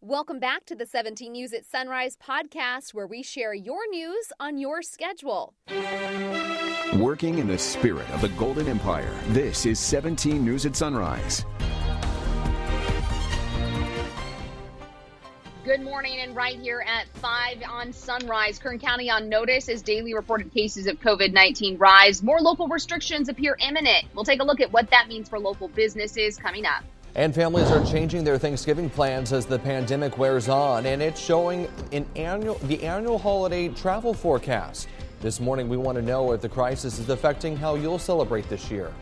Welcome back to the 17 News at Sunrise podcast, where we share your news on your schedule. Working in the spirit of the Golden Empire, this is 17 News at Sunrise. Good morning, and right here at 5 on Sunrise, Kern County on notice as daily reported cases of COVID-19 rise. More local restrictions appear imminent. We'll take a look at what that means for local businesses coming up. And families are changing their Thanksgiving plans as the pandemic wears on, and it's showing the annual holiday travel forecast. This morning, we want to know if the crisis is affecting how you'll celebrate this year.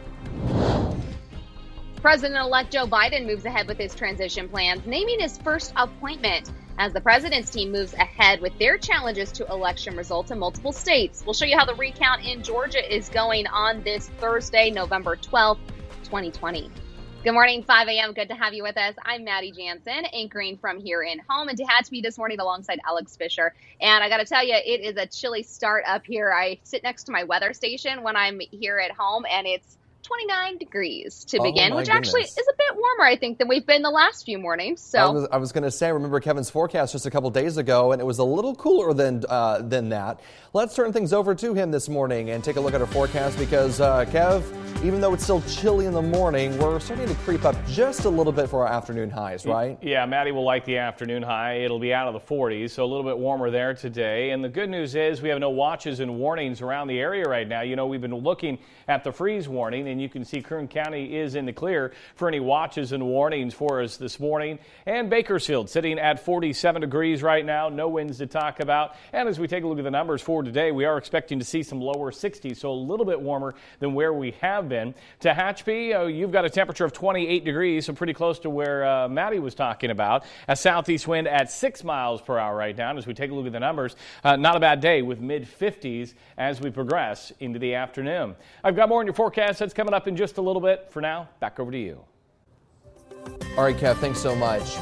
President-elect Joe Biden moves ahead with his transition plans, naming his first appointment as the president's team moves ahead with their challenges to election results in multiple states. We'll show you how the recount in Georgia is going on this Thursday, November 12th, 2020. Good morning, 5 a.m. Good to have you with us. I'm Maddie Jansen, anchoring from here in home in Tehachapi this morning alongside Alex Fisher. And I got to tell you, it is a chilly start up here. I sit next to my weather station when I'm here at home, and it's 29 degrees to begin, which actually is a bit warmer, I think, than we've been the last few mornings. So I was going to say, I remember Kevin's forecast just a couple days ago, and it was a little cooler than that. Let's turn things over to him this morning and take a look at our forecast because, Kev, even though it's still chilly in the morning, we're starting to creep up just a little bit for our afternoon highs, right? Yeah, Maddie will like the afternoon high. It'll be out of the 40s, so a little bit warmer there today. And the good news is we have no watches and warnings around the area right now. You know, we've been looking at the freeze warning, and you can see Kern County is in the clear for any watches and warnings for us this morning. And Bakersfield sitting at 47 degrees right now, no winds to talk about. And as we take a look at the numbers for today, we are expecting to see some lower 60s, so a little bit warmer than where we have been. Tehachapi, you've got a temperature of 28 degrees, so pretty close to where Maddie was talking about. A southeast wind at 6 miles per hour right now. And as we take a look at the numbers, not a bad day with mid-50s as we progress into the afternoon. I've got more in your forecast that's coming up in just a little bit. For now, back over to you. All right, Kev, thanks so much.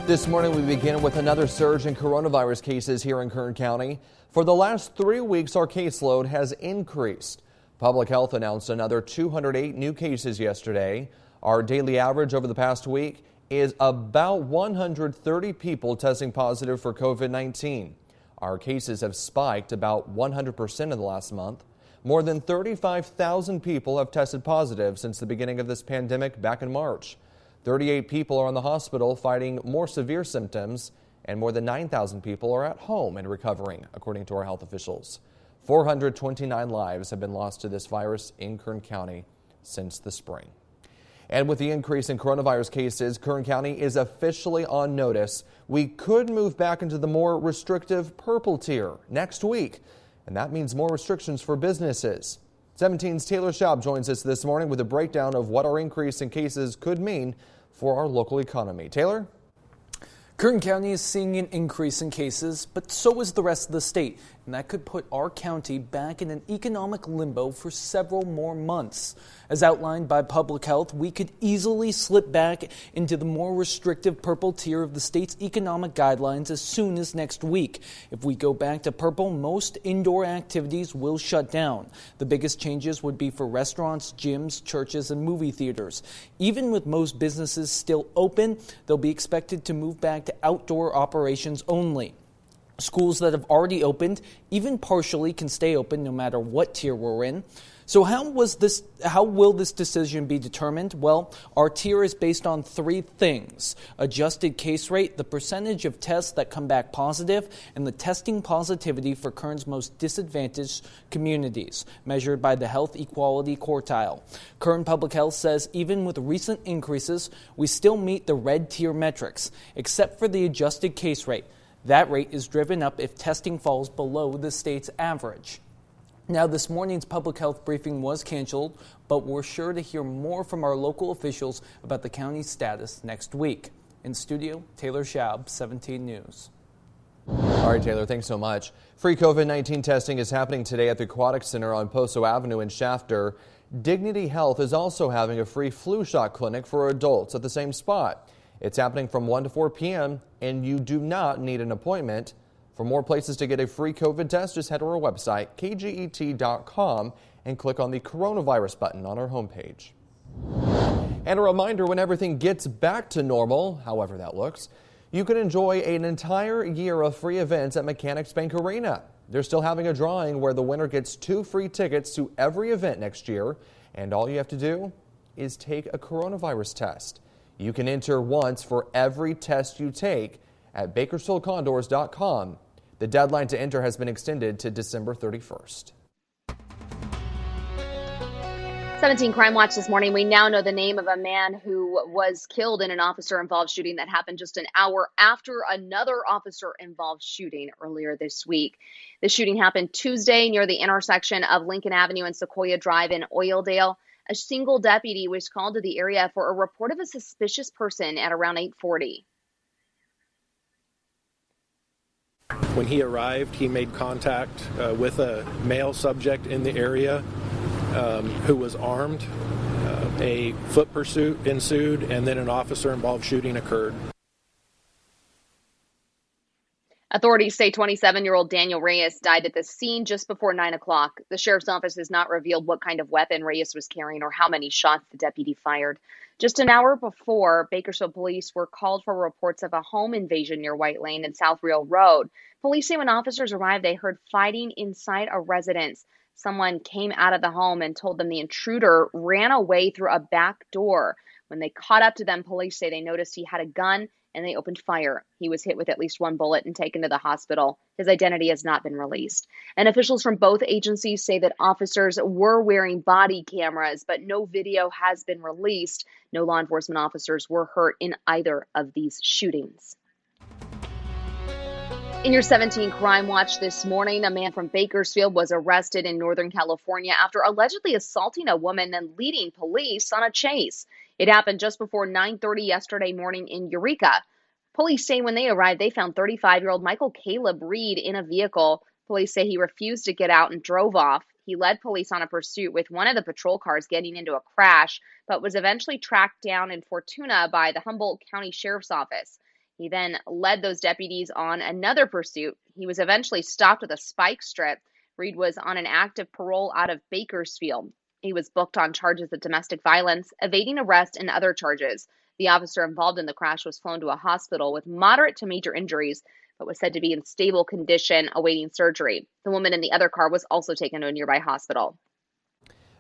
This morning, we begin with another surge in coronavirus cases here in Kern County. For the last 3 weeks, our caseload has increased. Public Health announced another 208 new cases yesterday. Our daily average over the past week is about 130 people testing positive for COVID-19. Our cases have spiked about 100% in the last month. More than 35,000 people have tested positive since the beginning of this pandemic back in March. 38 people are in the hospital fighting more severe symptoms, and more than 9,000 people are at home and recovering, according to our health officials. 429 lives have been lost to this virus in Kern County since the spring. And with the increase in coronavirus cases, Kern County is officially on notice. We could move back into the more restrictive purple tier next week, and that means more restrictions for businesses. 17's Taylor Schaub joins us this morning with a breakdown of what our increase in cases could mean for our local economy. Taylor? Kern County is seeing an increase in cases, but so is the rest of the state, and that could put our county back in an economic limbo for several more months. As outlined by Public Health, we could easily slip back into the more restrictive purple tier of the state's economic guidelines as soon as next week. If we go back to purple, most indoor activities will shut down. The biggest changes would be for restaurants, gyms, churches, and movie theaters. Even with most businesses still open, they'll be expected to move back to outdoor operations only. Schools that have already opened, even partially, can stay open no matter what tier we're in. So how will this decision be determined? Well, our tier is based on three things: adjusted case rate, the percentage of tests that come back positive, and the testing positivity for Kern's most disadvantaged communities, measured by the Health Equality Quartile. Kern Public Health says even with recent increases, we still meet the red tier metrics, except for the adjusted case rate. That rate is driven up if testing falls below the state's average. Now, this morning's public health briefing was canceled, but we're sure to hear more from our local officials about the county's status next week. In studio, Taylor Schaub, 17 News. All right, Taylor, thanks so much. Free COVID-19 testing is happening today at the Aquatic Center on Poso Avenue in Shafter. Dignity Health is also having a free flu shot clinic for adults at the same spot. It's happening from 1 to 4 p.m., and you do not need an appointment. For more places to get a free COVID test, just head to our website, kget.com, and click on the coronavirus button on our homepage. And a reminder, when everything gets back to normal, however that looks, You can enjoy an entire year of free events at Mechanics Bank Arena. They're still having a drawing where the winner gets 2 free tickets to every event next year. And all you have to do is take a coronavirus test. You can enter once for every test you take at BakersfieldCondors.com. The deadline to enter has been extended to December 31st. 17 Crime Watch this morning. We now know the name of a man who was killed in an officer-involved shooting that happened just an hour after another officer-involved shooting earlier this week. The shooting happened Tuesday near the intersection of Lincoln Avenue and Sequoia Drive in Oildale. A single deputy was called to the area for a report of a suspicious person at around 8:40. When he arrived, he made contact with a male subject in the area who was armed. A foot pursuit ensued, and then an officer-involved shooting occurred. Authorities say 27-year-old Daniel Reyes died at the scene just before 9 o'clock. The sheriff's office has not revealed what kind of weapon Reyes was carrying or how many shots the deputy fired. Just an hour before, Bakersfield police were called for reports of a home invasion near White Lane and South Real Road. Police say when officers arrived, they heard fighting inside a residence. Someone came out of the home and told them the intruder ran away through a back door. When they caught up to them, police say they noticed he had a gun and they opened fire. He was hit with at least one bullet and taken to the hospital. His identity has not been released. And officials from both agencies say that officers were wearing body cameras, but no video has been released. No law enforcement officers were hurt in either of these shootings. In your 17 Crime Watch this morning, a man from Bakersfield was arrested in Northern California after allegedly assaulting a woman and leading police on a chase. It happened just before 9:30 yesterday morning in Eureka. Police say when they arrived, they found 35-year-old Michael Caleb Reed in a vehicle. Police say he refused to get out and drove off. He led police on a pursuit with one of the patrol cars getting into a crash, but was eventually tracked down in Fortuna by the Humboldt County Sheriff's Office. He then led those deputies on another pursuit. He was eventually stopped with a spike strip. Reed was on an active parole out of Bakersfield. He was booked on charges of domestic violence, evading arrest, and other charges. The officer involved in the crash was flown to a hospital with moderate to major injuries, but was said to be in stable condition awaiting surgery. The woman in the other car was also taken to a nearby hospital.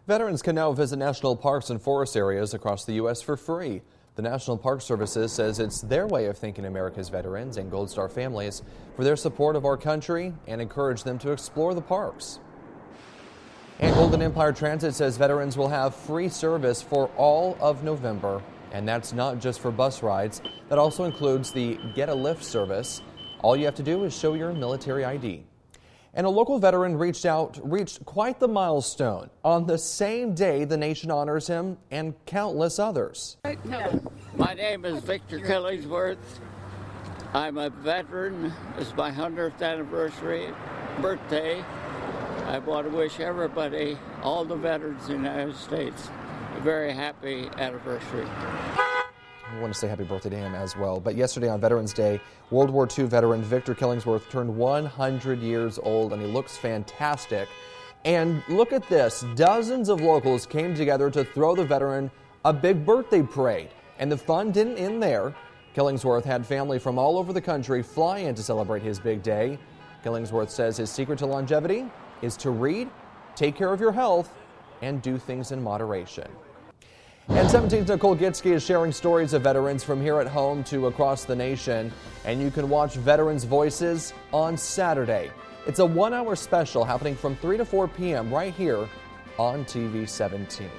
Veterans can now visit national parks and forest areas across the U.S. for free. The National Park Services says it's their way of thanking America's veterans and Gold Star families for their support of our country and encourage them to explore the parks. And Golden Empire Transit says veterans will have free service for all of November. And that's not just for bus rides. That also includes the Get a Lift service. All you have to do is show your military ID. And a local veteran reached quite the milestone on the same day the nation honors him and countless others. My name is Victor Killingsworth. I'm a veteran. It's my 100th anniversary birthday. I want to wish everybody, all the veterans in the United States, a very happy anniversary. I want to say happy birthday to him as well. But yesterday on Veterans Day, World War II veteran Victor Killingsworth turned 100 years old, and he looks fantastic. And look at this. Dozens of locals came together to throw the veteran a big birthday parade. And the fun didn't end there. Killingsworth had family from all over the country fly in to celebrate his big day. Killingsworth says his secret to longevity is to read, take care of your health, and do things in moderation. And 17's Nicole Gitsky is sharing stories of veterans from here at home to across the nation. And you can watch Veterans Voices on Saturday. It's a 1-hour special happening from 3 to 4 p.m. right here on TV 17.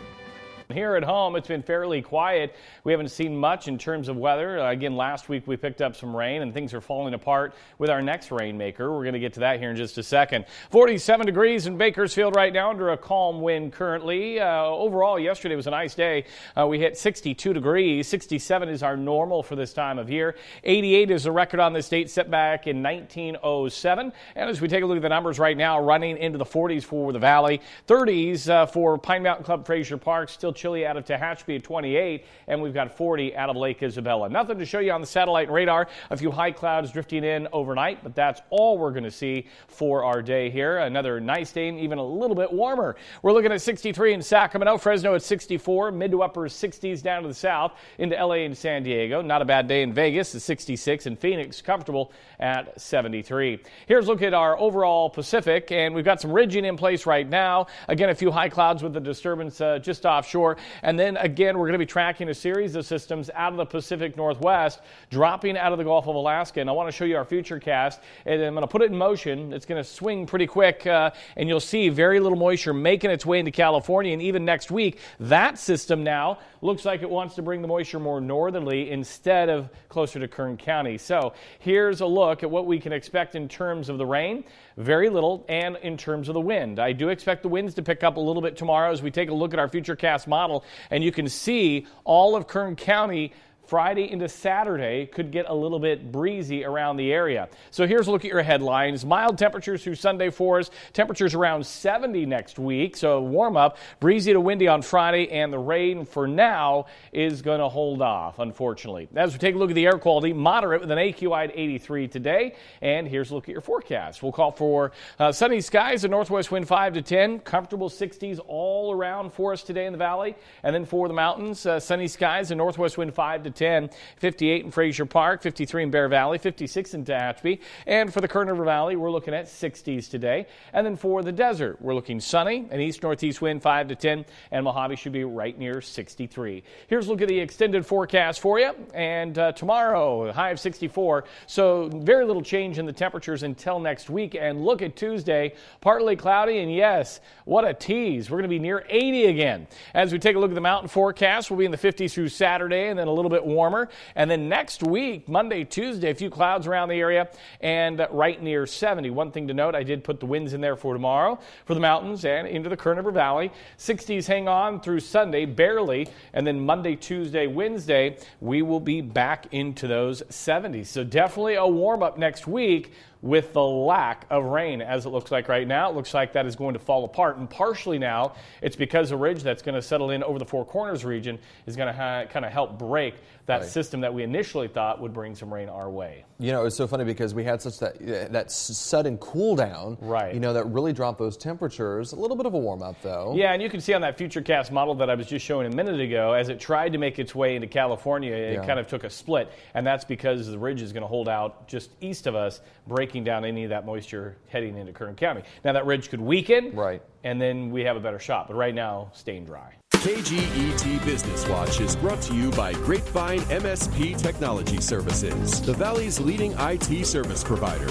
Here at home, it's been fairly quiet. We haven't seen much in terms of weather. Again, last week we picked up some rain and things are falling apart with our next rainmaker. We're going to get to that here in just a second. 47 degrees in Bakersfield right now under a calm wind currently. Overall, yesterday was a nice day. We hit 62 degrees. 67 is our normal for this time of year. 88 is a record on this date set back in 1907. And as we take a look at the numbers right now, running into the 40s for the Valley. 30s for Pine Mountain Club, Frazier Park. Still chilly out of Tehachapi at 28, and we've got 40 out of Lake Isabella. Nothing to show you on the satellite and radar. A few high clouds drifting in overnight, but that's all we're going to see for our day here. Another nice day and even a little bit warmer. We're looking at 63 in Sacramento, Fresno at 64, mid to upper 60s down to the south into LA and San Diego. Not a bad day in Vegas at 66, and Phoenix comfortable at 73. Here's a look at our overall Pacific, and we've got some ridging in place right now. Again, a few high clouds with the disturbance just offshore, and then again we're going to be tracking a series of systems out of the Pacific Northwest dropping out of the Gulf of Alaska, and I want to show you our future cast, and I'm going to put it in motion. It's going to swing pretty quick, and you'll see very little moisture making its way into California, and even next week that system now looks like it wants to bring the moisture more northerly instead of closer to Kern County. So here's a look at what we can expect in terms of the rain. Very little, and in terms of the wind. I do expect the winds to pick up a little bit tomorrow as we take a look at our futurecast model, and you can see all of Kern County Friday into Saturday could get a little bit breezy around the area. So here's a look at your headlines. Mild temperatures through Sunday for us. Temperatures around 70 next week, so warm up. Breezy to windy on Friday, and the rain for now is going to hold off, unfortunately. As we take a look at the air quality, moderate with an AQI at 83 today. And here's a look at your forecast. We'll call for sunny skies, a northwest wind 5 to 10, comfortable 60s all around for us today in the valley. And then for the mountains, sunny skies, a northwest wind 5 to 10, 58 in Frazier Park, 53 in Bear Valley, 56 in Tehachapi. And for the Kern River Valley, we're looking at 60s today. And then for the desert, we're looking sunny, an east-northeast wind 5 to 10, and Mojave should be right near 63. Here's a look at the extended forecast for you. And tomorrow, high of 64. So very little change in the temperatures until next week. And look at Tuesday, partly cloudy, and yes, what a tease. We're going to be near 80 again. As we take a look at the mountain forecast, we'll be in the 50s through Saturday, and then a little bit warmer. And then next week, Monday, Tuesday, a few clouds around the area and right near 70. One thing to note, I did put the winds in there for tomorrow for the mountains and into the Kern River Valley. 60s hang on through Sunday, barely. And then Monday, Tuesday, Wednesday, we will be back into those 70s. So definitely a warm up next week with the lack of rain as it looks like right now. It looks like that is going to fall apart, and partially now it's because the ridge that's going to settle in over the Four Corners region is going to kind of help break that system that we initially thought would bring some rain our way. You know, it's so funny because we had such that sudden cool down, right? You know, that really dropped those temperatures. A little bit of a warm up though. Yeah, and you can see on that futurecast model that I was just showing a minute ago, as it tried to make its way into California, it kind of took a split, and that's because the ridge is going to hold out just east of us, breaking down any of that moisture heading into Kern County. Now that ridge could weaken, right, and then we have a better shot, but right now, staying dry. KGET Business Watch is brought to you by Grapevine MSP Technology Services, the Valley's leading IT service provider.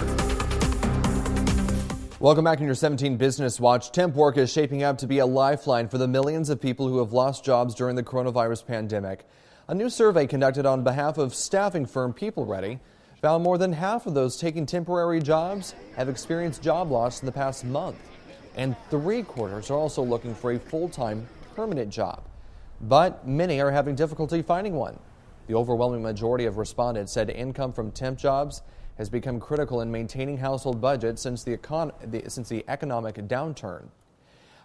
Welcome back to your 17 Business Watch. Temp work is shaping up to be a lifeline for the millions of people who have lost jobs during the coronavirus pandemic. A new survey conducted on behalf of staffing firm PeopleReady found more than half of those taking temporary jobs have experienced job loss in the past month. And 3/4 are also looking for a full-time permanent job. But many are having difficulty finding one. The overwhelming majority of respondents said income from temp jobs has become critical in maintaining household budgets since the economic downturn.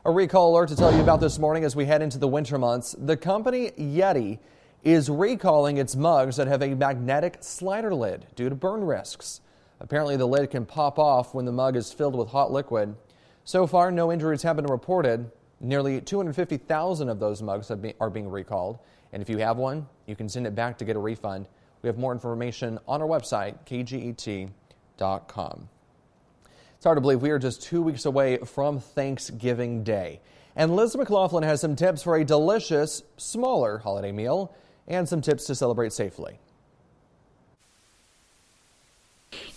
A recall alert to tell you about this morning as we head into the winter months. The company Yeti is recalling its mugs that have a magnetic slider lid due to burn risks. Apparently the lid can pop off when the mug is filled with hot liquid. So far, no injuries have been reported. Nearly 250,000 of those mugs are being recalled. And if you have one, you can send it back to get a refund. We have more information on our website, kget.com. It's hard to believe we are just 2 weeks away from Thanksgiving Day. And Liz McLaughlin has some tips for a delicious, smaller holiday meal and some tips to celebrate safely.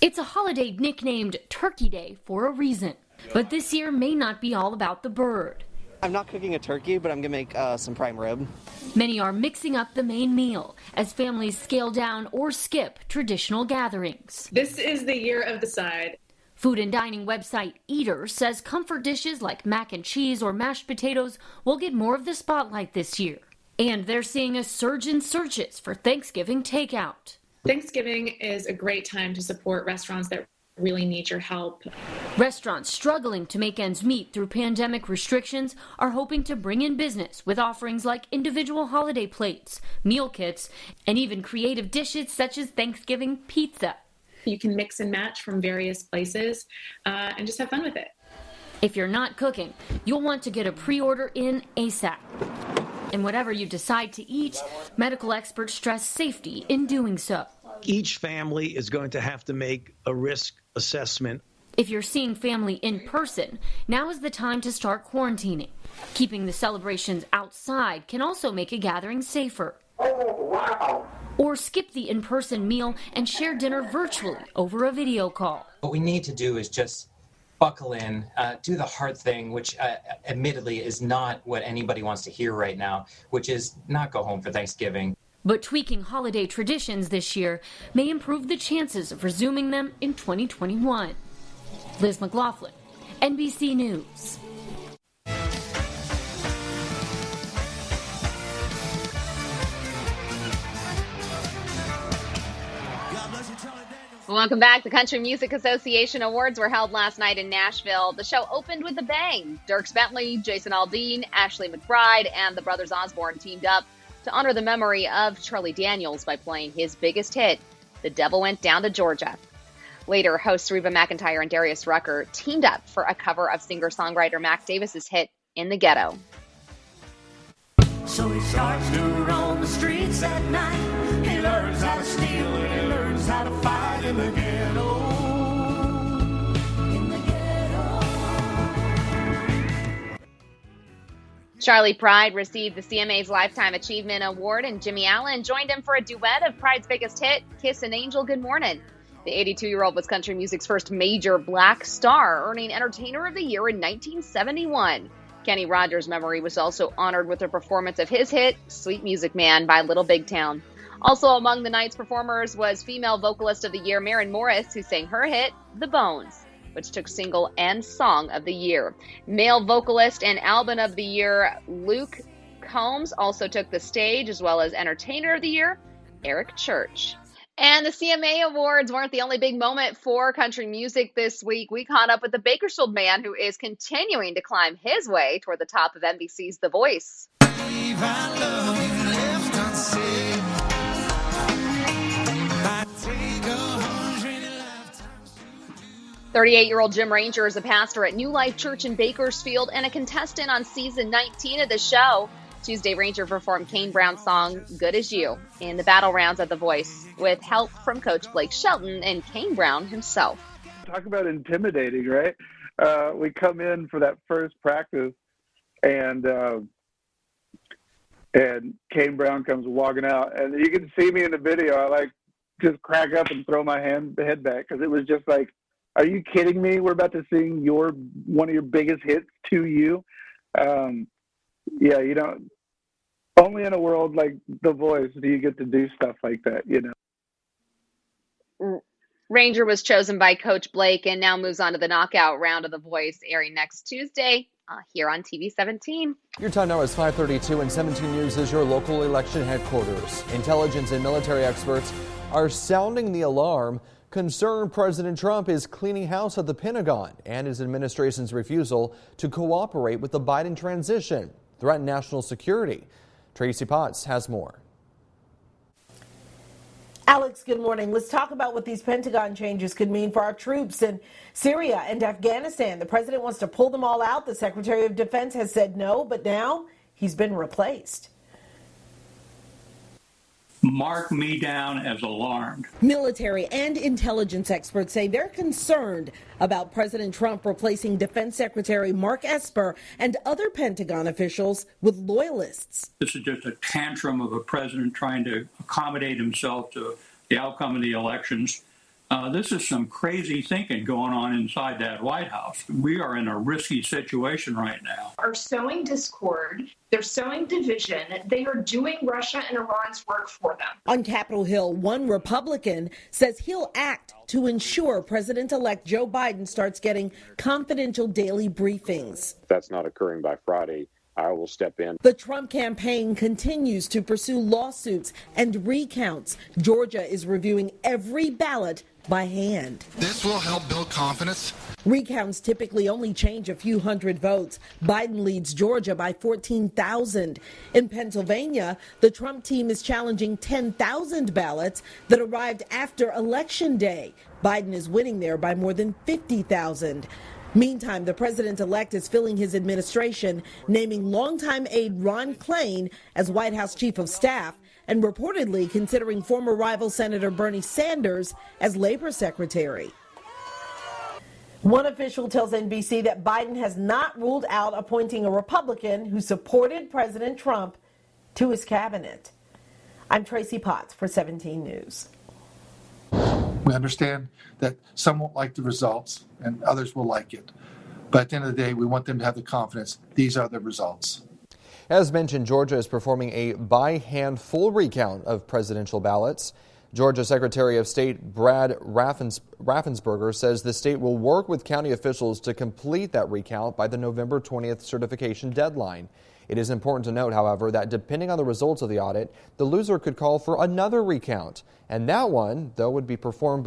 It's a holiday nicknamed Turkey Day for a reason. But this year may not be all about the bird. I'm not cooking a turkey, but I'm going to make some prime rib. Many are mixing up the main meal as families scale down or skip traditional gatherings. This is the year of the side. Food and dining website Eater says comfort dishes like mac and cheese or mashed potatoes will get more of the spotlight this year. And they're seeing a surge in searches for Thanksgiving takeout. Thanksgiving is a great time to support restaurants that Really need your help. Restaurants struggling to make ends meet through pandemic restrictions are hoping to bring in business with offerings like individual holiday plates, meal kits, and even creative dishes such as Thanksgiving pizza. You can mix and match from various places and just have fun with it. If you're not cooking, you'll want to get a pre-order in ASAP. And whatever you decide to eat, medical experts stress safety in doing so. Each family is going to have to make a risk assessment. If you're seeing family in person, now is the time to start quarantining. Keeping the celebrations outside can also make a gathering safer. Oh, wow. Or skip the in-person meal and share dinner virtually over a video call. What we need to do is just buckle in, do the hard thing, which admittedly is not what anybody wants to hear right now, which is not go home for Thanksgiving. But tweaking holiday traditions this year may improve the chances of resuming them in 2021. Liz McLaughlin, NBC News. Welcome back. The Country Music Association Awards were held last night in Nashville. The show opened with a bang. Dierks Bentley, Jason Aldean, Ashley McBryde, and the brothers Osborne teamed up to honor the memory of Charlie Daniels by playing his biggest hit, The Devil Went Down to Georgia. Later, hosts Reba McEntire and Darius Rucker teamed up for a cover of singer-songwriter Mac Davis's hit, In the Ghetto. So he starts to roam the streets at night. He learns how to steal and he learns how to fight in the ghetto. In the ghetto. Charlie Pride received the CMA's Lifetime Achievement Award, and Jimmy Allen joined him for a duet of Pride's biggest hit, Kiss an Angel Good Morning. The 82-year-old was country music's first major black star, earning Entertainer of the Year in 1971. Kenny Rogers' memory was also honored with a performance of his hit, Sweet Music Man by Little Big Town. Also among the night's performers was female vocalist of the year, Maren Morris, who sang her hit, The Bones, which took single and song of the year. Male vocalist and album of the year, Luke Combs, also took the stage, as well as Entertainer of the Year, Eric Church. And the CMA Awards weren't the only big moment for country music this week. We caught up with the Bakersfield man who is continuing to climb his way toward the top of NBC's The Voice. 38-year-old Jim Ranger is a pastor at New Life Church in Bakersfield and a contestant on season 19 of the show. Tuesday, Ranger performed Kane Brown's song, Good As You, in the battle rounds of The Voice, with help from Coach Blake Shelton and Kane Brown himself. Talk about intimidating, right? We come in for that first practice, and Kane Brown comes walking out, and you can see me in the video. I just crack up and throw my head back, because it was just like, are you kidding me? We're about to sing one of your biggest hits to you. Yeah, you don't. Only in a world like The Voice do you get to do stuff like that, you know. Ranger was chosen by Coach Blake and now moves on to the knockout round of The Voice, airing next Tuesday here on TV 17. Your time now is 5:32, and 17 News is your local election headquarters. Intelligence and military experts are sounding the alarm. Concerned President Trump is cleaning house at the Pentagon, and his administration's refusal to cooperate with the Biden transition threaten national security. Tracy Potts has more. Alex, good morning. Let's talk about what these Pentagon changes could mean for our troops in Syria and Afghanistan. The president wants to pull them all out. The Secretary of Defense has said no, but now he's been replaced. Mark me down as alarmed. Military and intelligence experts say they're concerned about President Trump replacing Defense Secretary Mark Esper and other Pentagon officials with loyalists. This is just a tantrum of a president trying to accommodate himself to the outcome of the elections. This is some crazy thinking going on inside that White House. We are in a risky situation right now. Are sowing discord. They're sowing division. They are doing Russia and Iran's work for them. On Capitol Hill, one Republican says he'll act to ensure President-elect Joe Biden starts getting confidential daily briefings. If that's not occurring by Friday, I will step in. The Trump campaign continues to pursue lawsuits and recounts. Georgia is reviewing every ballot by hand. This will help build confidence. Recounts typically only change a few hundred votes. Biden leads Georgia by 14,000. In Pennsylvania, the Trump team is challenging 10,000 ballots that arrived after Election Day. Biden is winning there by more than 50,000. Meantime, the president-elect is filling his administration, naming longtime aide Ron Klain as White House chief of staff and reportedly considering former rival Senator Bernie Sanders as labor secretary. One official tells NBC that Biden has not ruled out appointing a Republican who supported President Trump to his cabinet. I'm Tracy Potts for 17 News. We understand that some won't like the results and others will like it. But at the end of the day, we want them to have the confidence. These are the results. As mentioned, Georgia is performing a by-hand full recount of presidential ballots. Georgia Secretary of State Brad Raffensperger says the state will work with county officials to complete that recount by the November 20th certification deadline. It is important to note, however, that depending on the results of the audit, the loser could call for another recount. And that one, though, would be performed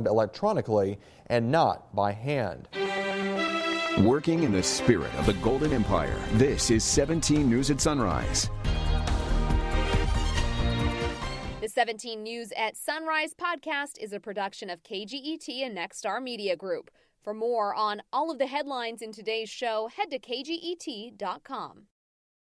electronically and not by hand. Working in the spirit of the Golden Empire, this is 17 News at Sunrise. The 17 News at Sunrise podcast is a production of KGET and Nexstar Media Group. For more on all of the headlines in today's show, head to kget.com.